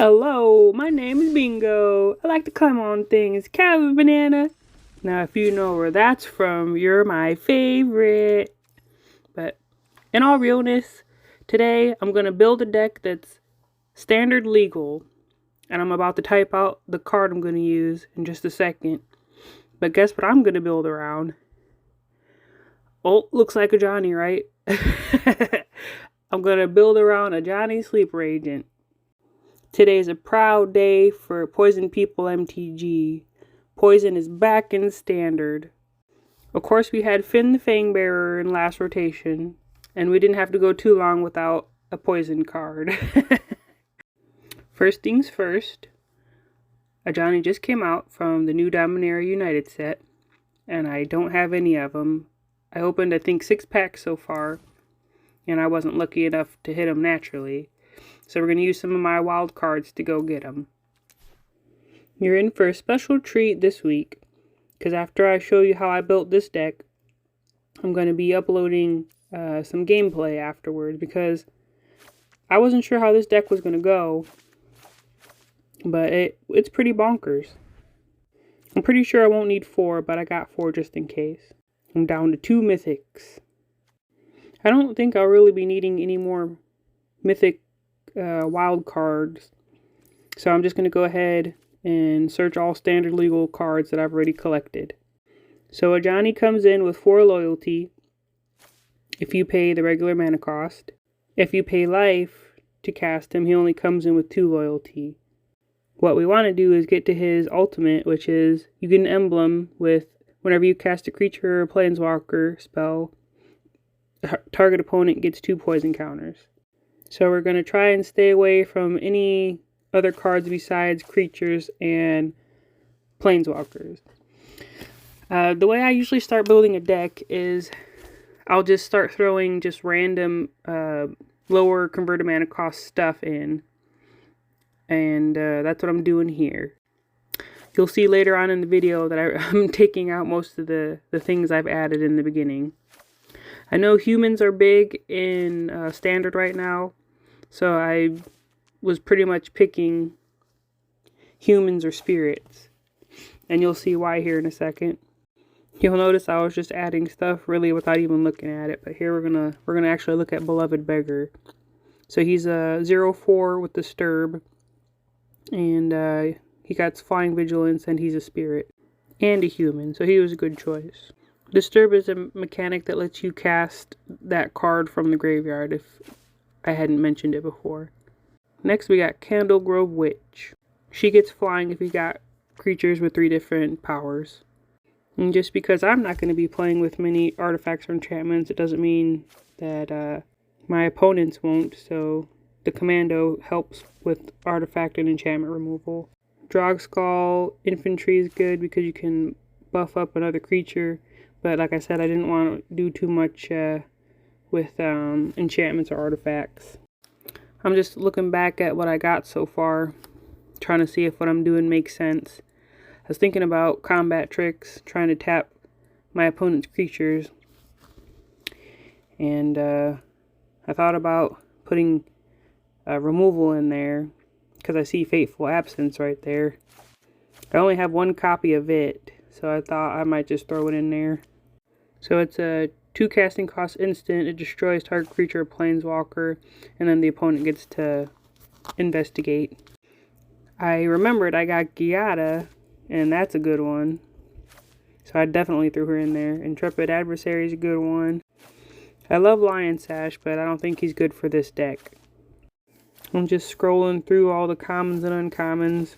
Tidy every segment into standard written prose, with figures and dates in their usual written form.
Hello, my name is Bingo. I like to climb on things. Cali banana. Now, if you know where that's from, you're my favorite. But in all realness, today I'm going to build a deck that's standard legal. And I'm about to type out the card I'm going to use in just a second. But guess what I'm going to build around? Oh, looks like Ajani, right? I'm going to build around Ajani Sleeper Agent. Today is a proud day for Poison People MTG. Poison is back in standard. Of course, we had Finn the Fangbearer in last rotation, and we didn't have to go too long without a poison card. First things first, Ajani just came out from the new Dominaria United set, and I don't have any of them. I opened, I think, 6 packs so far, and I wasn't lucky enough to hit them naturally. So we're going to use some of my wild cards to go get them. You're in for a special treat this week, because after I show you how I built this deck, I'm going to be uploading some gameplay afterwards, because I wasn't sure how this deck was going to go, but it's pretty bonkers. I'm pretty sure I won't need 4, but I got 4 just in case. I'm down to 2 mythics. I don't think I'll really be needing any more mythic wild cards, so I'm just going to go ahead and search all standard legal cards that I've already collected. So Ajani comes in with 4 loyalty if you pay the regular mana cost. If you pay life to cast him, he only comes in with 2 loyalty. What we want to do is get to his ultimate, which is you get an emblem with whenever you cast a creature or planeswalker spell, the target opponent gets 2 poison counters. So we're going to try and stay away from any other cards besides creatures and planeswalkers. The way I usually start building a deck is I'll just start throwing just random lower converted mana cost stuff in. And that's what I'm doing here. You'll see later on in the video that I'm taking out most of the things I've added in the beginning. I know humans are big in standard right now. So I was pretty much picking humans or spirits. And you'll see why here in a second. You'll notice I was just adding stuff really without even looking at it. But here we're gonna actually look at Beloved Beggar. So he's a 0/4 with Disturb. And he got Flying Vigilance, and he's a spirit. And a human, so he was a good choice. Disturb is a mechanic that lets you cast that card from the graveyard if I hadn't mentioned it before. Next we got Candle Grove Witch. She gets flying if you got creatures with 3 different powers. And just because I'm not going to be playing with many artifacts or enchantments, it doesn't mean that my opponents won't. So the commando helps with artifact and enchantment removal. Drogskull Infantry is good because you can buff up another creature. But like I said, I didn't want to do too much with enchantments or artifacts. I'm just looking back at what I got so far, trying to see if what I'm doing makes sense. I was thinking about combat tricks, trying to tap my opponent's creatures, and I thought about putting removal in there, because I see Fateful Absence right there. I only have 1 copy of it, so I thought I might just throw it in there. So it's a 2 casting cost instant. It destroys target creature or planeswalker, and then the opponent gets to investigate. I remembered I got Giada, and that's a good one. So I definitely threw her in there. Intrepid Adversary is a good one. I love Lion Sash, but I don't think he's good for this deck. I'm just scrolling through all the commons and uncommons.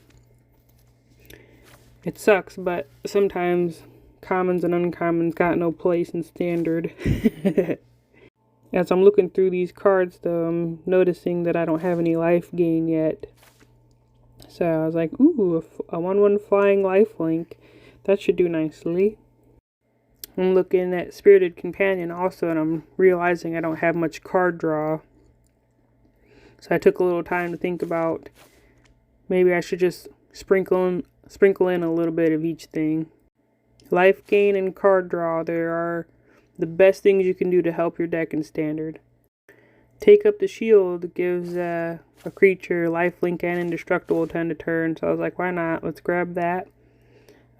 It sucks, but sometimes commons and uncommons got no place in standard. As I'm looking through these cards, though, I'm noticing that I don't have any life gain yet. So I was like, ooh, a 1/1 flying lifelink. That should do nicely. I'm looking at Spirited Companion also, and I'm realizing I don't have much card draw. So I took a little time to think about maybe I should just sprinkle in a little bit of each thing. Life gain and card draw, there are the best things you can do to help your deck in standard. Take Up the Shield gives a creature lifelink and indestructible 10 to turn, so I was like, why not? Let's grab that.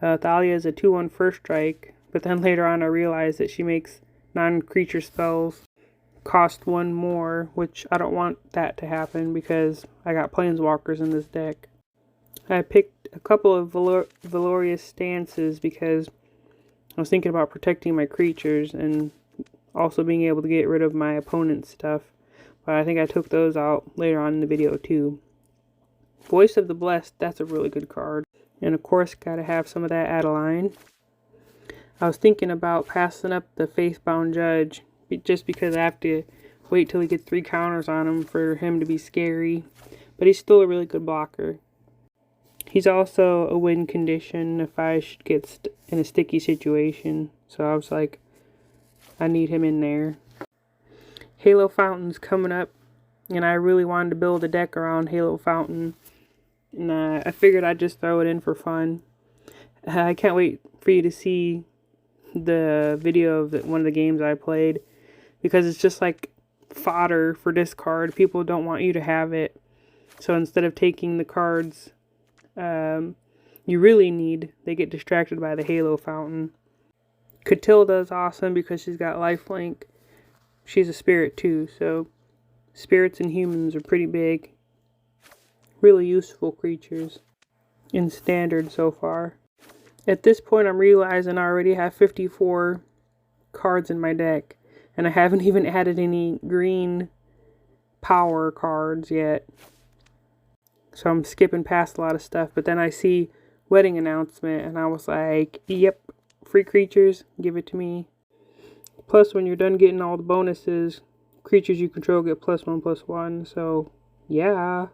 Thalia is a 2/1 first strike, but then later on I realized that she makes non-creature spells cost 1 more, which I don't want that to happen because I got planeswalkers in this deck. I picked a couple of Valorious Stances because I was thinking about protecting my creatures and also being able to get rid of my opponent's stuff. But I think I took those out later on in the video too. Voice of the Blessed, that's a really good card. And of course, gotta have some of that Adeline. I was thinking about passing up the Faithbound Judge just because I have to wait till he gets 3 counters on him for him to be scary. But he's still a really good blocker. He's also a win condition if I should get in a sticky situation. So I was like, I need him in there. Halo Fountain's coming up, and I really wanted to build a deck around Halo Fountain. And I figured I'd just throw it in for fun. I can't wait for you to see the video of one of the games I played, because it's just like fodder for discard. People don't want you to have it. So instead of taking the cards you really need, they get distracted by the Halo Fountain. Catilda's awesome because she's got lifelink. She's a spirit too, so spirits and humans are pretty big. Really useful creatures in standard so far. At this point, I'm realizing I already have 54 cards in my deck, and I haven't even added any green power cards yet. So I'm skipping past a lot of stuff, but then I see Wedding Announcement, and I was like, yep, free creatures, give it to me. Plus, when you're done getting all the bonuses, creatures you control get +1/+1, so yeah.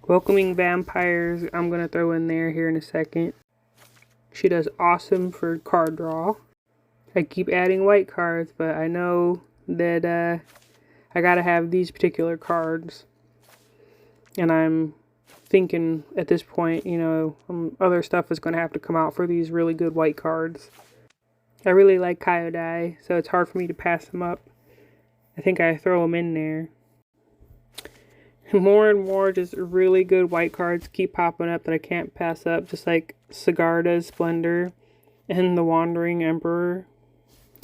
Welcoming Vampires, I'm going to throw in there here in a second. She does awesome for card draw. I keep adding white cards, but I know that I gotta have these particular cards. And I'm thinking at this point, you know, other stuff is going to have to come out for these really good white cards. I really like Kyodai, so it's hard for me to pass them up. I think I throw them in there. More and more just really good white cards keep popping up that I can't pass up, just like Sigarda's Splendor and the Wandering Emperor.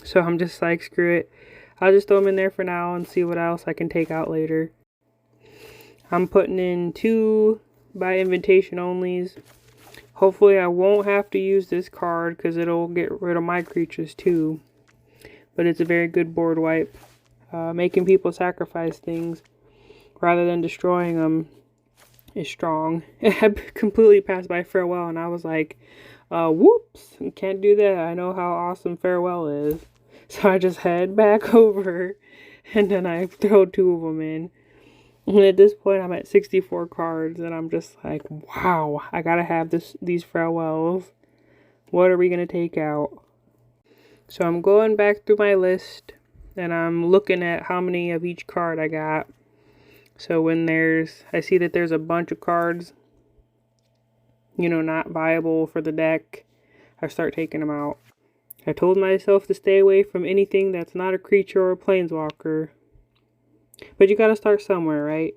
So I'm just like, screw it. I'll just throw them in there for now and see what else I can take out later. I'm putting in 2 by invitation onlys. Hopefully I won't have to use this card because it'll get rid of my creatures too. But it's a very good board wipe. Making people sacrifice things rather than destroying them is strong. I completely passed by Farewell and I was like, whoops, can't do that. I know how awesome Farewell is. So I just head back over and then I throw 2 of them in. And at this point, I'm at 64 cards, and I'm just like, wow, I gotta have these Farewells. What are we gonna take out? So I'm going back through my list, and I'm looking at how many of each card I got. So when I see that there's a bunch of cards, you know, not viable for the deck, I start taking them out. I told myself to stay away from anything that's not a creature or a planeswalker. But you gotta start somewhere, right?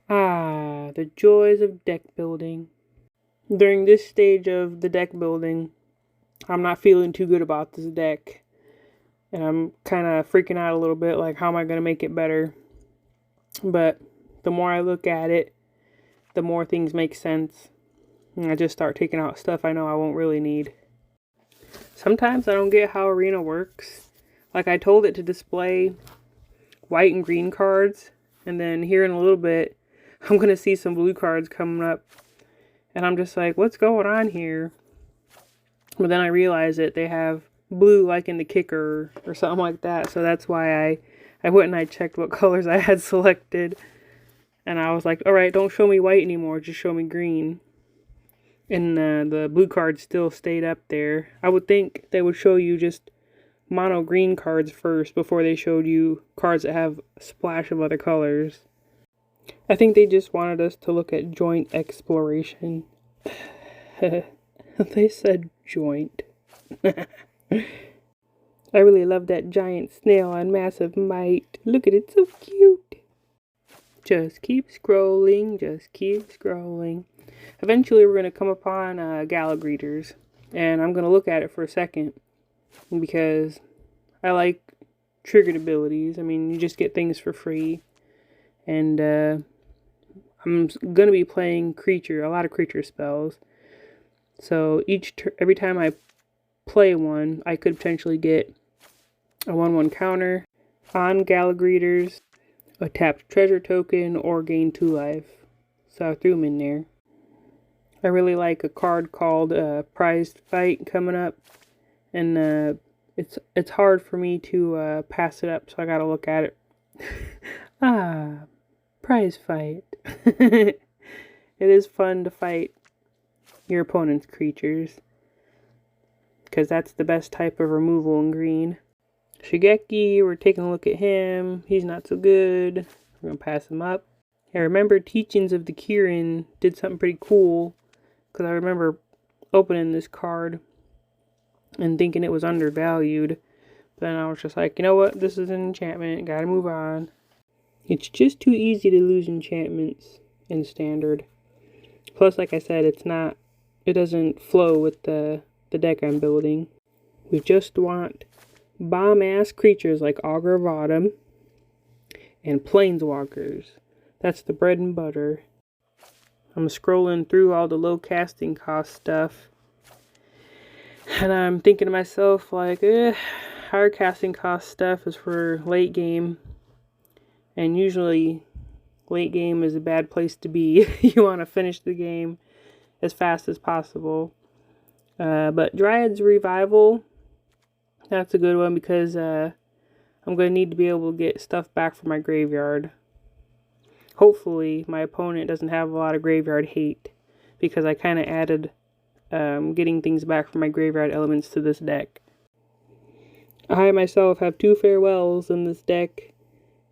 The joys of deck building. During this stage of the deck building, I'm not feeling too good about this deck. And I'm kind of freaking out a little bit, like, how am I gonna make it better? But the more I look at it, the more things make sense. And I just start taking out stuff I know I won't really need. Sometimes I don't get how Arena works. Like, I told it to display white and green cards, and then here in a little bit I'm gonna see some blue cards coming up, and I'm just like, what's going on here? But then I realize that they have blue like in the kicker or something like that, so that's why I went and I checked what colors I had selected, and I was like, alright, don't show me white anymore, just show me green. And the blue cards still stayed up there. I would think they would show you just mono green cards first before they showed you cards that have a splash of other colors. I think they just wanted us to look at joint exploration. They said joint. I really love that giant snail on Massive Might. Look at it, so cute. Just keep scrolling, just keep scrolling. Eventually we're going to come upon Galagreeters, and I'm going to look at it for a second because I like triggered abilities. I mean, you just get things for free, and I'm going to be playing a lot of creature spells. So every time I play one, I could potentially get a 1/1 counter on Galagreeters, a tapped treasure token, or gain 2 life. So I threw them in there. I really like a card called Prized Fight coming up, and it's hard for me to pass it up, so I gotta look at it. Prize Fight. It is fun to fight your opponent's creatures, because that's the best type of removal in green. Shigeki, we're taking a look at him. He's not so good. We're gonna pass him up. I remember Teachings of the Kirin did something pretty cool, because I remember opening this card and thinking it was undervalued. But then I was just like, you know what? This is an enchantment. Gotta move on. It's just too easy to lose enchantments in Standard. Plus, like I said, it doesn't flow with the deck I'm building. We just want bomb-ass creatures like Augur of Autumn and Planeswalkers. That's the bread and butter. I'm scrolling through all the low casting cost stuff, and I'm thinking to myself, like, higher casting cost stuff is for late game, and usually late game is a bad place to be. You want to finish the game as fast as possible. But Dryad's Revival, that's a good one, because I'm going to need to be able to get stuff back from my graveyard. Hopefully my opponent doesn't have a lot of graveyard hate, because I kind of added getting things back from my graveyard elements to this deck. I myself have 2 Farewells in this deck,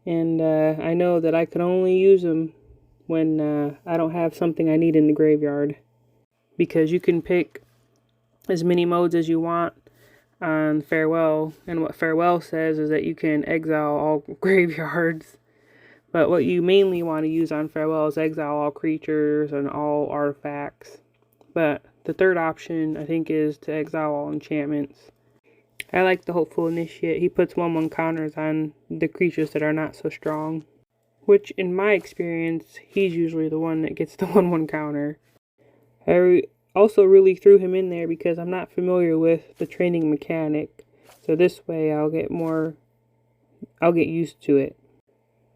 and I know that I can only use them when I don't have something I need in the graveyard, because you can pick as many modes as you want on Farewell, and what Farewell says is that you can exile all graveyards. But what you mainly want to use on Farewell is exile all creatures and all artifacts. But the third option, I think, is to exile all enchantments. I like the Hopeful Initiate. He puts 1/1 counters on the creatures that are not so strong, which, in my experience, he's usually the one that gets the 1/1 counter. I also really threw him in there because I'm not familiar with the training mechanic. So this way I'll get used to it.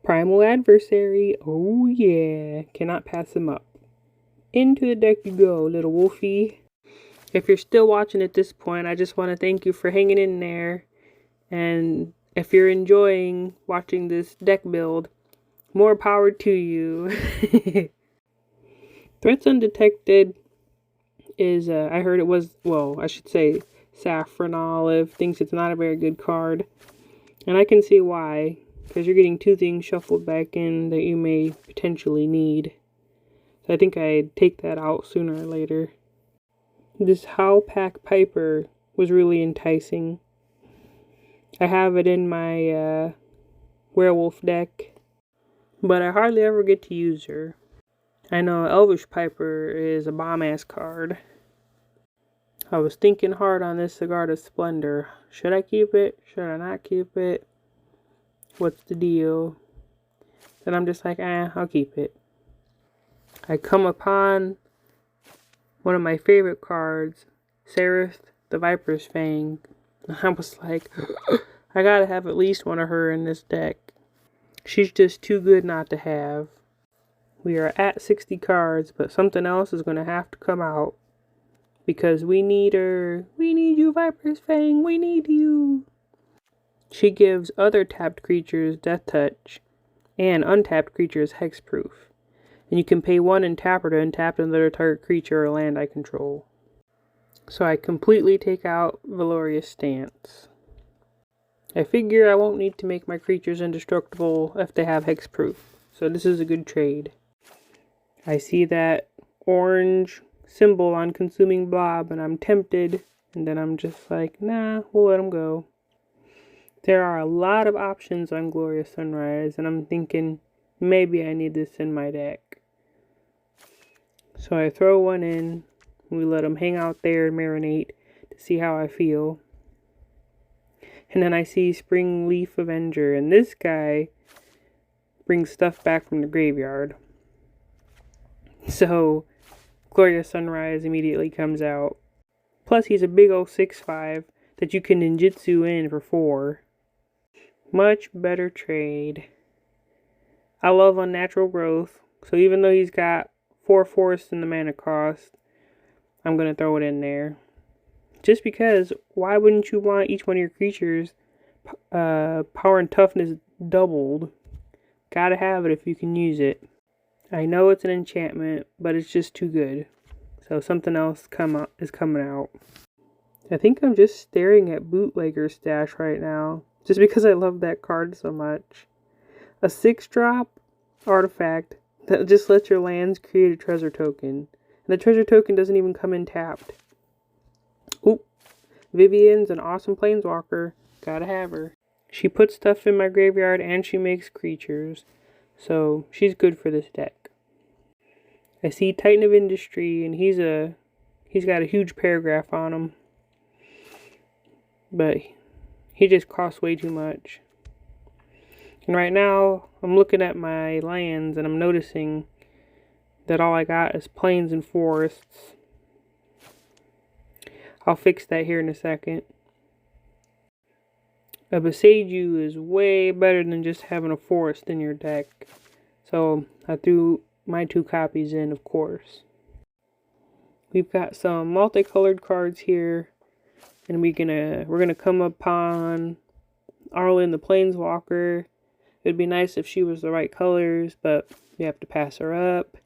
Primal Adversary, oh yeah, cannot pass him up. Into the deck you go, little wolfie. If you're still watching at this point, I just want to thank you for hanging in there. And if you're enjoying watching this deck build, more power to you. Threats Undetected is, I heard it was, well, I should say Saffron Olive thinks it's not a very good card. And I can see why. Because you're getting 2 things shuffled back in that you may potentially need. So I think I'd take that out sooner or later. This Howlpack Piper was really enticing. I have it in my werewolf deck, but I hardly ever get to use her. I know Elvish Piper is a bomb-ass card. I was thinking hard on this Cigar of Splendor. Should I keep it? Should I not keep it? What's the deal? Then I'm just like, I'll keep it. I come upon one of my favorite cards, Seraph the Viper's Fang. I was like, I gotta have at least one of her in this deck. She's just too good not to have. We are at 60 cards, but something else is gonna have to come out. Because we need her. We need you, Viper's Fang. We need you. She gives other tapped creatures Death Touch and untapped creatures Hexproof. And you can pay 1 and tap her to untap another target creature or land I control. So I completely take out Valorious Stance. I figure I won't need to make my creatures indestructible if they have Hexproof. So this is a good trade. I see that orange symbol on Consuming Blob and I'm tempted. And then I'm just like, nah, we'll let him go. There are a lot of options on Glorious Sunrise, and I'm thinking maybe I need this in my deck. So I throw one in, we let them hang out there and marinate to see how I feel. And then I see Spring Leaf Avenger, and this guy brings stuff back from the graveyard. So Glorious Sunrise immediately comes out. Plus he's a big old 6/5 that you can ninjutsu in for 4. Much better trade. I love Unnatural Growth, so even though he's got 4 forests in the mana cost, I'm going to throw it in there. Just because, why wouldn't you want each one of your creatures power and toughness doubled? Gotta have it if you can use it. I know it's an enchantment, but it's just too good. So something else is coming out. I think I'm just staring at Bootlegger Stash right now, just because I love that card so much. A 6-drop artifact that just lets your lands create a treasure token. And the treasure token doesn't even come in tapped. Oop. Vivian's an awesome planeswalker. Gotta have her. She puts stuff in my graveyard and she makes creatures. So she's good for this deck. I see Titan of Industry, and he's got a huge paragraph on him. But he just costs way too much. And right now, I'm looking at my lands and I'm noticing that all I got is plains and forests. I'll fix that here in a second. A Beseiju is way better than just having a forest in your deck. So I threw my 2 copies in, of course. We've got some multicolored cards here. And we're gonna come upon Arlen the Planeswalker. It'd be nice if she was the right colors, but we have to pass her up.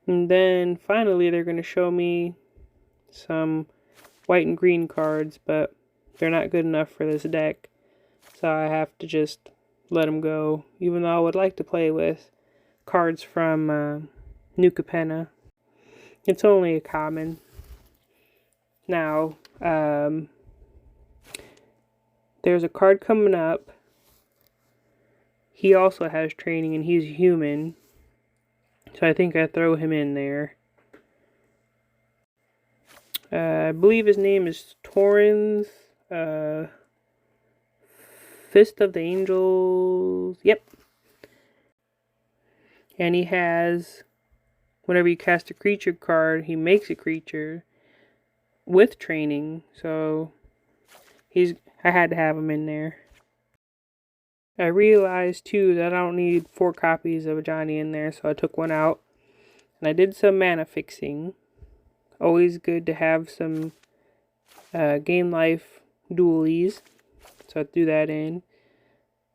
And then finally they're gonna show me some white and green cards, but they're not good enough for this deck. So I have to just let them go, even though I would like to play with cards from New Capenna. It's only a common. Now, there's a card coming up. He also has training and he's human. So I think I throw him in there. I believe his name is Torrens. Fist of the Angels. Yep. And he has, whenever you cast a creature card, he makes a creature with training. So I had to have him in there. I realized too that I don't need 4 copies of Ajani in there, so I took one out. And I did some mana fixing. Always good to have some gain life dualies. So I threw that in.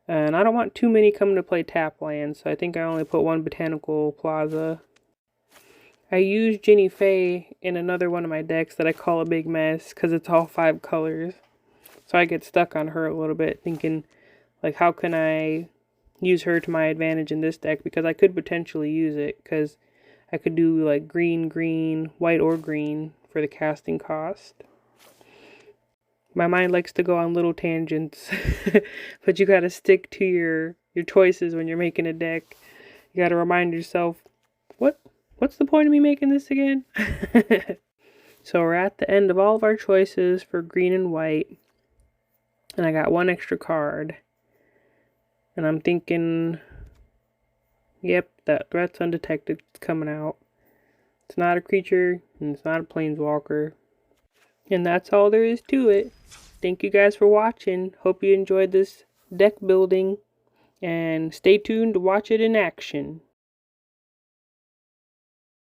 And I don't want too many coming to play tap lands, so I think I only put 1 Botanical Plaza. I used Jenny Faye in another one of my decks that I call a big mess, because it's all 5 colors. So I get stuck on her a little bit, thinking, like, how can I use her to my advantage in this deck? Because I could potentially use it, because I could do, like, green, green, white, or green for the casting cost. My mind likes to go on little tangents, but you gotta stick to your choices when you're making a deck. You gotta remind yourself, what's the point of me making this again? So we're at the end of all of our choices for green and white. And I got 1 extra card. And I'm thinking, yep, that Threat's Undetected is coming out. It's not a creature, and it's not a planeswalker. And that's all there is to it. Thank you guys for watching. Hope you enjoyed this deck building. And stay tuned to watch it in action.